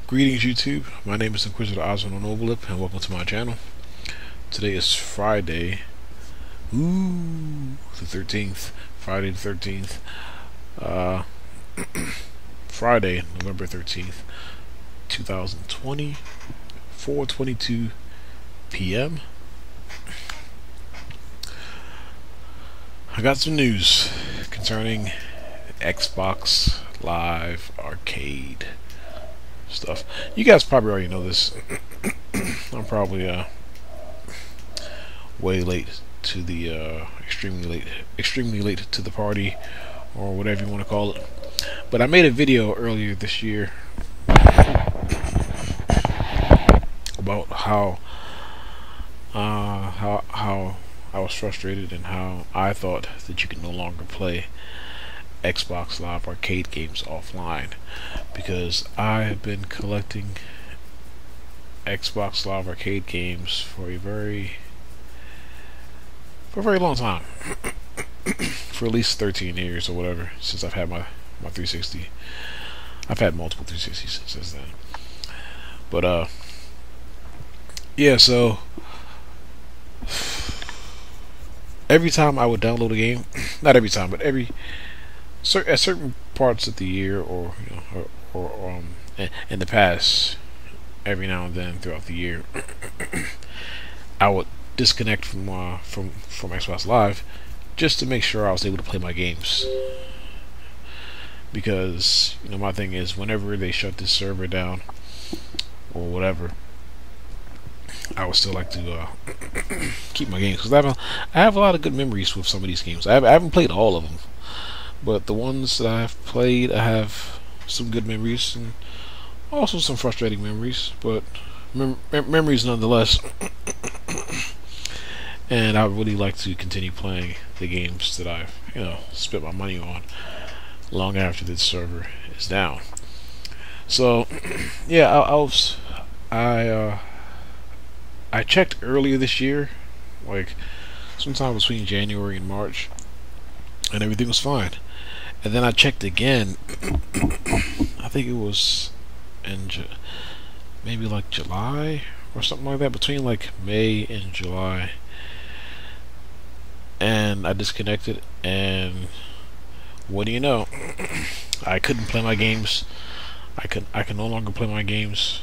Greetings YouTube, my name is Inquisitor Oswald Noblip and welcome to my channel. Today is Friday, the 13th, Friday the 13th, Friday, November 13th, 2020, 4:22 p.m. I got some news concerning Xbox Live Arcade stuff. You guys probably already know this. I'm probably way late to the extremely late to the party, or whatever you want to call it. But I made a video earlier this year about how I was frustrated and how I thought that you could no longer play Xbox Live Arcade games offline, because I have been collecting Xbox Live Arcade games for a very long time. For at least 13 years or whatever, since I've had my 360. I've had multiple 360s since then. But yeah, so every time I would download a game, not every time, but at certain parts of the year, or in the past, every now and then throughout the year, I would disconnect from Xbox Live just to make sure I was able to play my games. Because my thing is, whenever they shut this server down or whatever, I would still like to keep my games, because I have a lot of good memories with some of these games. I haven't played all of them, but the ones that I've played, I have some good memories and also some frustrating memories, but memories nonetheless. And I really like to continue playing the games that I've spent my money on long after this server is down. So yeah, I checked earlier this year, like sometime between January and March, and everything was fine. And then I checked again. I think it was in maybe like July or something like that, between like May and July. And I disconnected, and what do you know? I couldn't play my games. I can no longer play my games.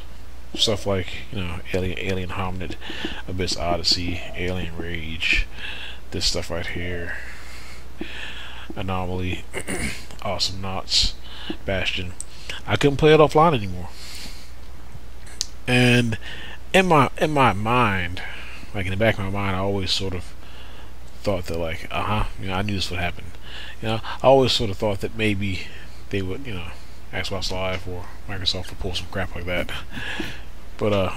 Stuff like Alien Hominid, Abyss Odyssey, Alien Rage, this stuff right here, Anomaly, Awesomenauts, Bastion. I couldn't play it offline anymore. And in my mind, like in the back of my mind, I always sort of thought that, like, I knew this would happen. I always sort of thought that maybe they would, Xbox Live or Microsoft would pull some crap like that. But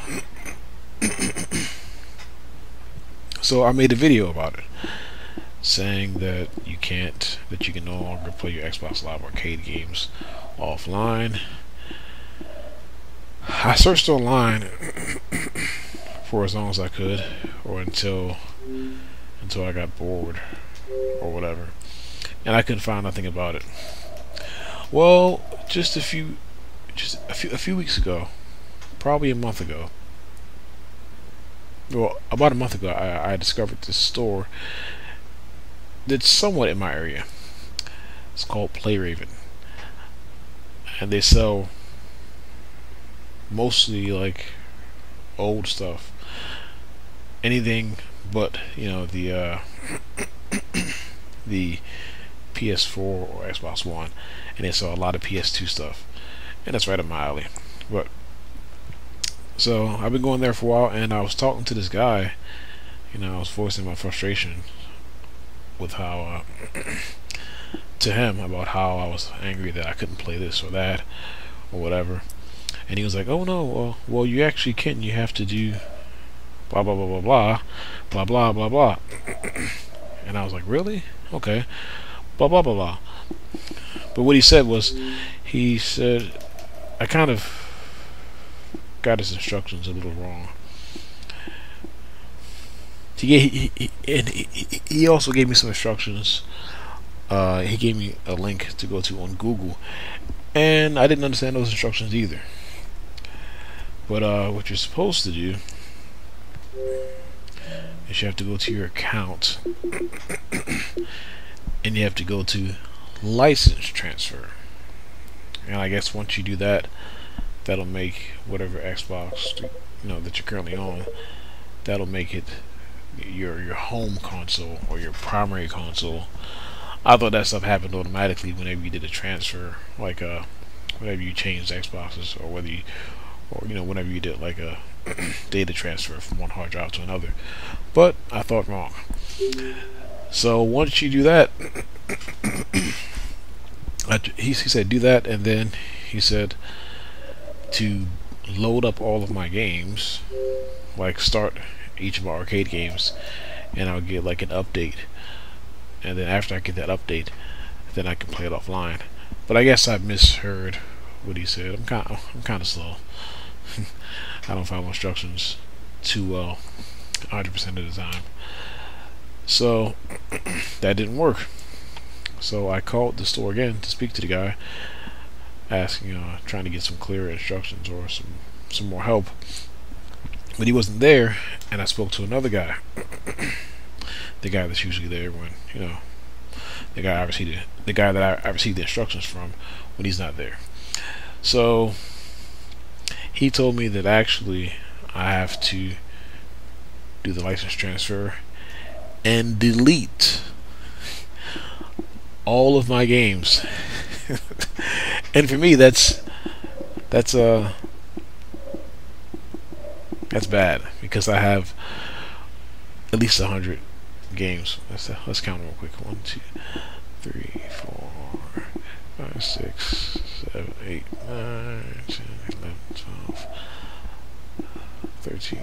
so I made a video about it, saying that you can no longer play your Xbox Live Arcade games offline. I searched online for as long as I could, or until I got bored or whatever, and I couldn't find nothing about it. Well, just a few weeks ago, probably a month ago, well, about a month ago, I discovered this store that's somewhat in my area. It's called PlayRaven, and they sell mostly like old stuff, anything but the PS4 or Xbox One, and they sell a lot of PS2 stuff, and that's right up my alley. But so I've been going there for a while, and I was talking to this guy. I was voicing my frustration with how to him about how I was angry that I couldn't play this or that or whatever. And he was like, "Oh no, well you actually can. You have to do blah blah blah blah blah blah blah blah blah." And I was like, "Really? Okay, blah blah blah blah." But what he said was, I kind of got his instructions a little wrong. He also gave me some instructions. He gave me a link to go to on Google, and I didn't understand those instructions either. But what you're supposed to do is you have to go to your account and you have to go to license transfer. And I guess once you do that, that'll make whatever Xbox that you're currently on, that'll make it your home console or your primary console. I thought that stuff happened automatically whenever you did a transfer, like whenever you changed Xboxes, or whenever you did like a data transfer from one hard drive to another. But I thought wrong. So once you do that, he said do that, and then he said to load up all of my games, like start each of my arcade games, and I'll get like an update, and then after I get that update, then I can play it offline. But I guess I misheard what he said. I'm kind of slow. I don't follow instructions too well 100% of the time. So that didn't work. So I called the store again to speak to the guy, asking, trying to get some clearer instructions or some more help. But he wasn't there, and I spoke to another guy, the guy that's usually there when the guy that I received the instructions from when he's not there. So he told me that actually I have to do the license transfer and delete all of my games. And for me, that's bad, because I have at least 100 games. Let's count real quick. 1, 2, 3, 4, 5, 6, 7, 8, 9, 10, 11, 12, 13,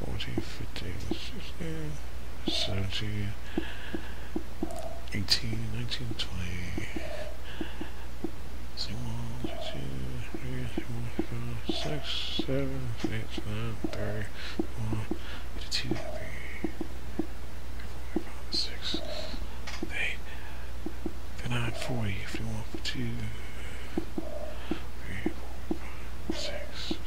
14, 15, 16, 17, 18, 19, 20, 6, 7, 8, 9, 30, 1, 2, 3, 4, 5, 6, 8, 9, 40, 51, 52, 3, 4, 5, 6, 7,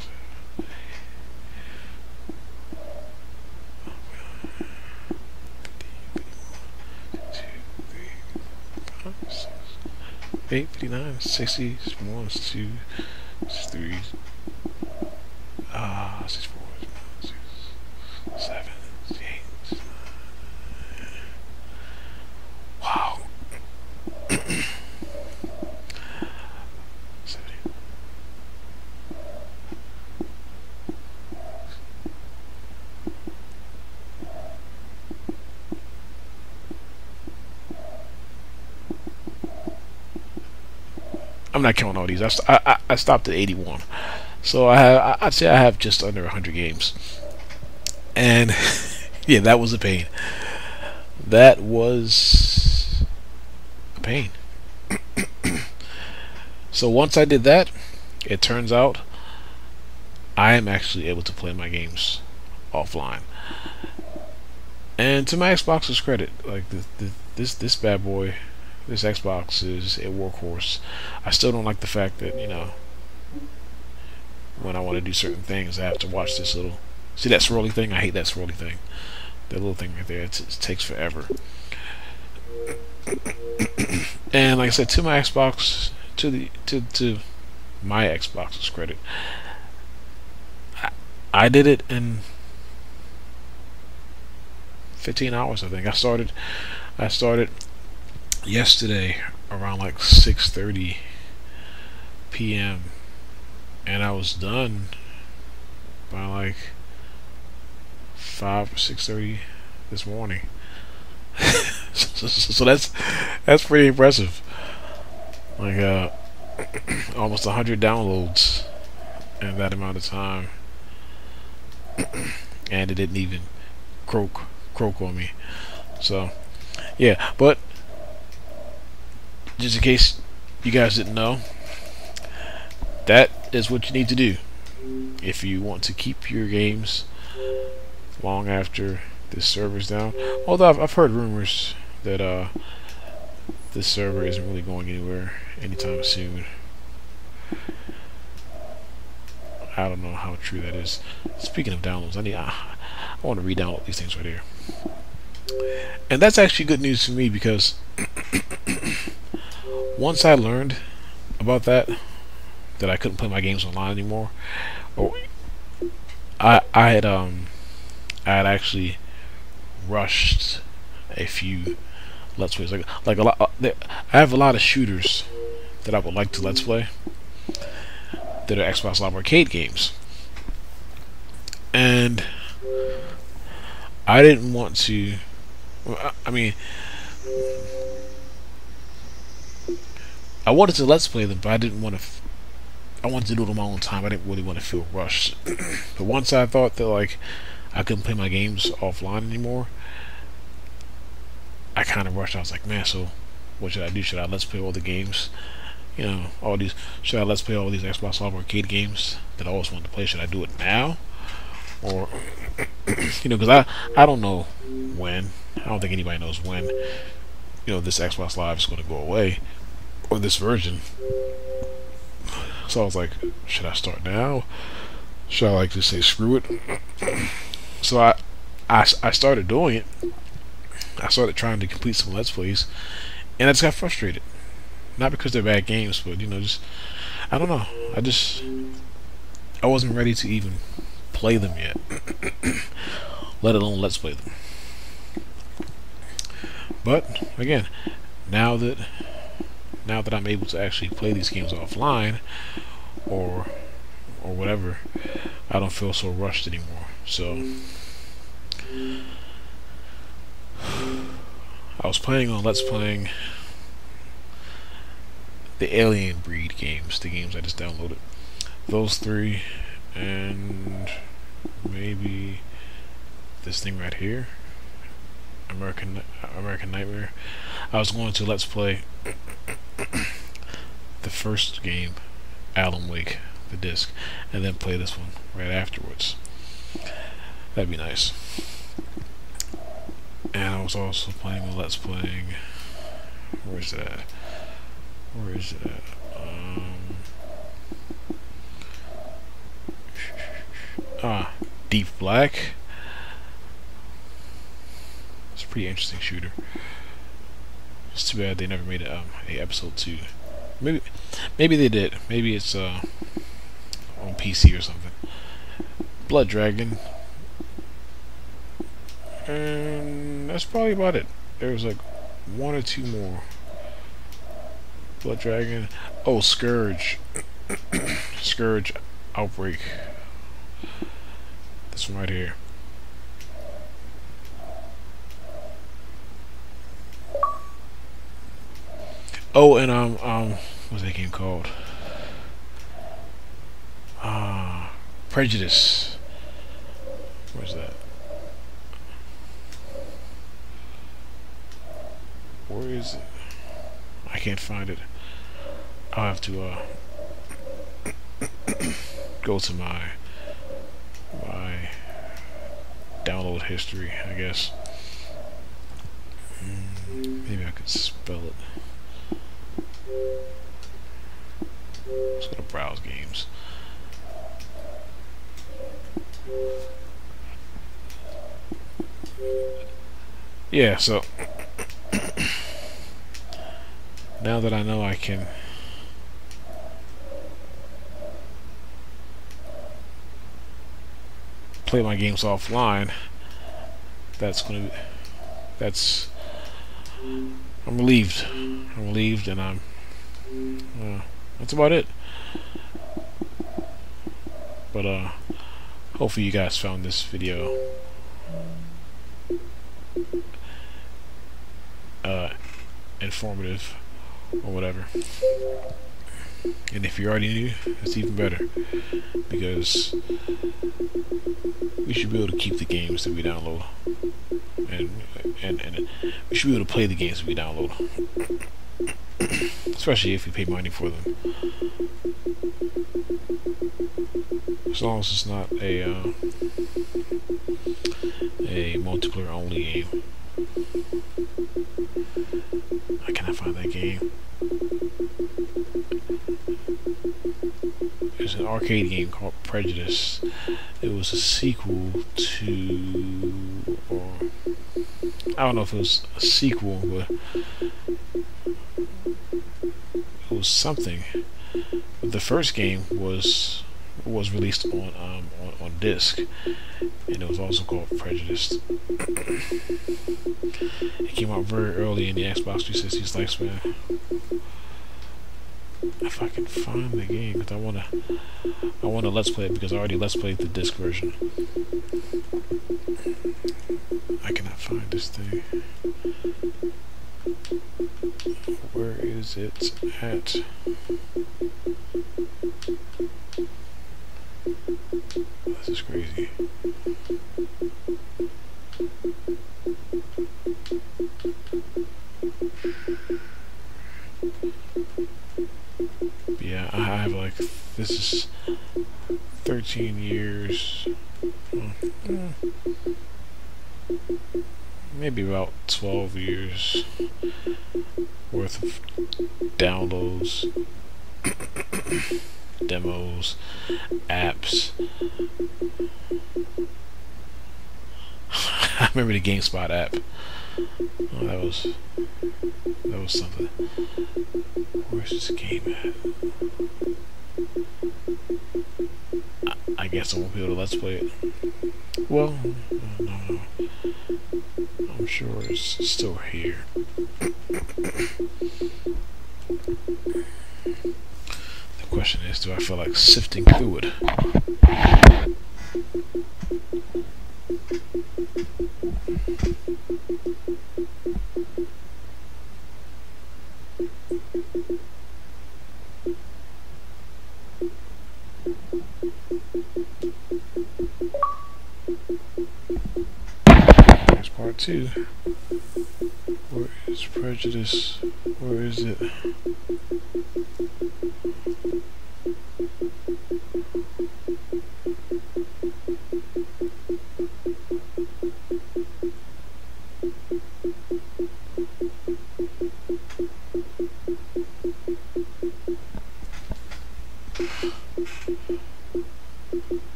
8, 59, 60, 1, 2, 3, 6, 4, 6, 7, 8, 9. Wow. 70. I'm not counting all these. I stopped at 81. So I'd say I have just under 100 games. And yeah, that was a pain. That was a pain. So once I did that, it turns out I am actually able to play my games offline. And to my Xbox's credit, like this bad boy, this Xbox is a workhorse. I still don't like the fact that, when I want to do certain things, I have to watch this little... See that swirly thing? I hate that swirly thing. That little thing right there. It takes forever. And like I said, to my Xbox, to my Xbox's credit, I did it in 15 hours, I think. I started yesterday around like 6:30 p.m. and I was done by like 5 or 6:30 this morning. so that's pretty impressive. Like almost 100 downloads in that amount of time, and it didn't even croak on me. So yeah, but just in case you guys didn't know, that is what you need to do if you want to keep your games long after this server's down. Although I've heard rumors that this server isn't really going anywhere anytime soon. I don't know how true that is. Speaking of downloads, I want to re-download these things right here. And that's actually good news for me, because once I learned about that I couldn't play my games online anymore, or I had actually rushed a few Let's Plays. Like a lot. I have a lot of shooters that I would like to Let's Play that are Xbox Live Arcade games, and I didn't want to. I mean, I wanted to Let's Play them, but I didn't want to. I wanted to do it on my own time. I didn't really want to feel rushed. But once I thought that like I couldn't play my games offline anymore, I kind of rushed. I was like, man, so what should I do? Should I Let's Play all the games? You know, all these. Should I Let's Play all these Xbox Live Arcade games that I always wanted to play? Should I do it now, or you know, because I don't know when. I don't think anybody knows when. You know, this Xbox Live is going to go away, or this version. So I was like, should I start now? Should I like just say screw it? So I started doing it. I started trying to complete some Let's Plays, and I just got frustrated. Not because they're bad games, but you know, just I don't know. I wasn't ready to even play them yet, let alone Let's Play them. But again, now that I'm able to actually play these games offline, or whatever, I don't feel so rushed anymore. So I was planning on Let's Playing the Alien Breed games, the games I just downloaded. Those three, and maybe this thing right here, American Nightmare. I was going to Let's Play the first game, Alan Wake, the disc, and then play this one right afterwards. That'd be nice. And I was also planning on Let's Playing. Where is it at? Where is it at? Deep Black. It's a pretty interesting shooter. It's too bad they never made a episode 2. Maybe they did. Maybe it's on PC or something. Blood Dragon. And that's probably about it. There's like 1 or 2 more. Blood Dragon. Oh, Scourge. Scourge Outbreak. This one right here. Oh, and what's that game called? Prejudice. Where's that? Where is it? I can't find it. I'll have to go to my download history, I guess. Maybe I could spell it. Let's go to browse games. Yeah, so now that I know I can play my games offline, I'm relieved. I'm relieved, and that's about it. But hopefully you guys found this video informative or whatever. And if you already knew, it's even better, because we should be able to keep the games that we download, and we should be able to play the games that we download, especially if we pay money for them. As long as it's not a multiplayer only game. I cannot find that game. There's an arcade game called Prejudice. It was a sequel to, or I don't know if it was a sequel, but it was something. But the first game was released on disc, and it was also called Prejudice. It came out very early in the Xbox 360's lifespan. If I can find the game, because I wanna let's play it, because I already let's played the disc version. I cannot find this thing. Where is it at? This is crazy. Yeah, I have like, this is 13 years, maybe about 12 years worth of downloads, demos, apps. I remember the GameSpot app. Oh, that was something. Where's this game at? I guess I won't be able to let's play it. Well, no. I'm sure it's still here. The question is, do I feel like sifting through it? There's part 2. Where is Prejudice? Where is it?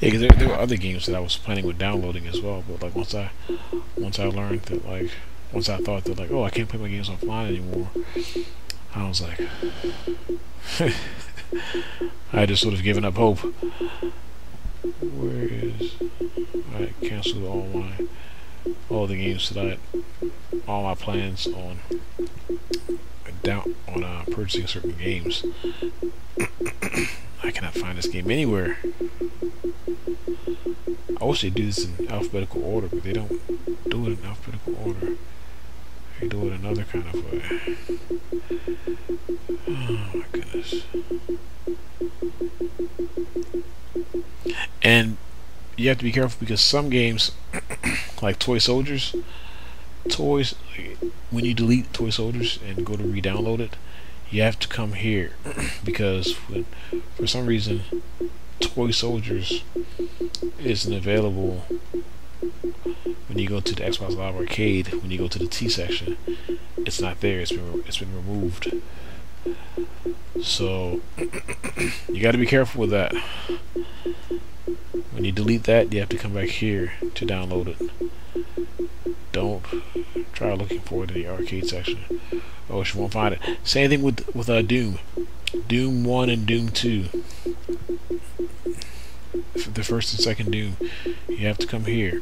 Yeah, because there were other games that I was planning with downloading as well, but like once I learned that, like, once I thought that, like, oh, I can't play my games offline anymore, I was like, I had just sort of given up hope. Where is? I canceled all the games that I had, all my plans on purchasing certain games. I cannot find this game anywhere. I wish they do this in alphabetical order, but they don't do it in alphabetical order. They do it another kind of way. Oh my goodness. And you have to be careful, because some games, like Toy Soldiers, when you delete Toy Soldiers and go to re-download it, you have to come here, because for some reason Toy Soldiers isn't available when you go to the Xbox Live Arcade. When you go to the T section, it's not there. It's been removed. So you got to be careful with that. When you delete that, you have to come back here to download it. Don't try looking for it in the arcade section. Oh, you won't find it. Same thing with Doom. Doom 1 and Doom 2. For the first and second Doom, you have to come here.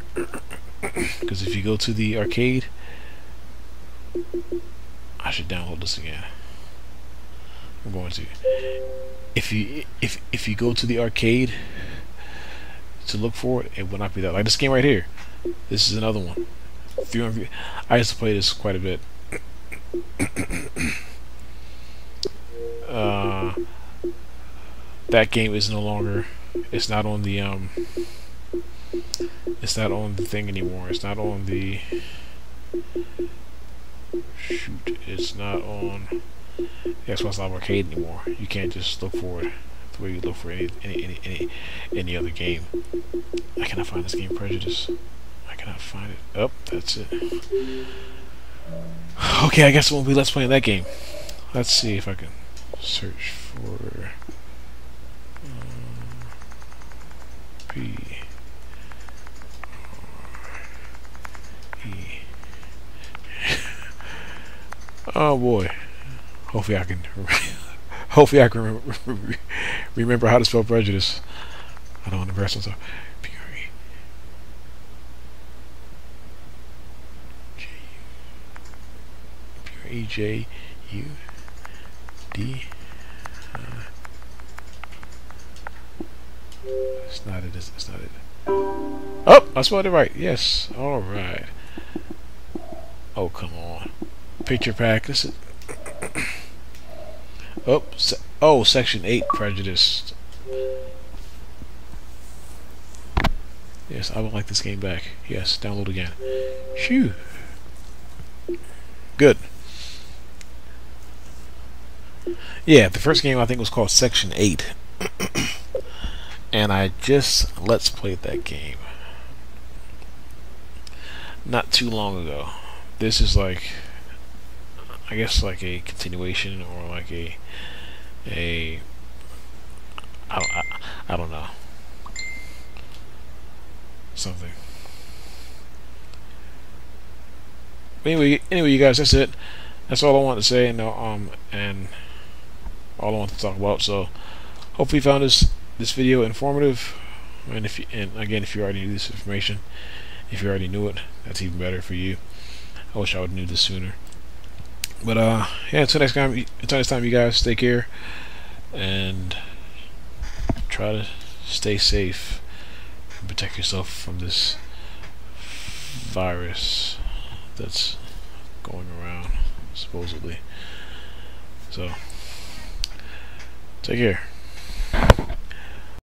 Because if you go to the arcade, I should download this again. I'm going to. If you go to the arcade to look for it, it will not be that. Like this game right here. This is another one. I used to play this quite a bit. That game is no longer. It's not on the It's not on the thing anymore. It's not on the. Shoot! It's not on Xbox Live Arcade anymore. You can't just look for it the way you look for any other game. I cannot find this game, Prejudice. I I cannot find it. Oh, that's it. Okay, I guess it won't be Let's Play in that game. Let's see if I can search for P R E. Oh boy. Hopefully I can. Hopefully I can remember how to spell prejudice. I don't want to embarrass myself. P R E J U D. It's not it. It's not it. Oh, I spelled it right. Yes. All right. Oh, come on. Picture pack. This is. Oh, Section 8 prejudice. Yes, I would like this game back. Yes, download again. Phew. Good. Yeah, the first game I think was called Section 8. And I just Let's Played that game not too long ago. This is like, I guess like a continuation or like I don't know, something. But anyway, you guys, that's it. That's all I want to say, and all I want to talk about. So, hopefully, you found this video informative. And again, if you already knew this information, if you already knew it, that's even better for you. I wish I would have knew this sooner. But yeah, until next time, you guys take care and try to stay safe and protect yourself from this virus that's going around supposedly. So take care.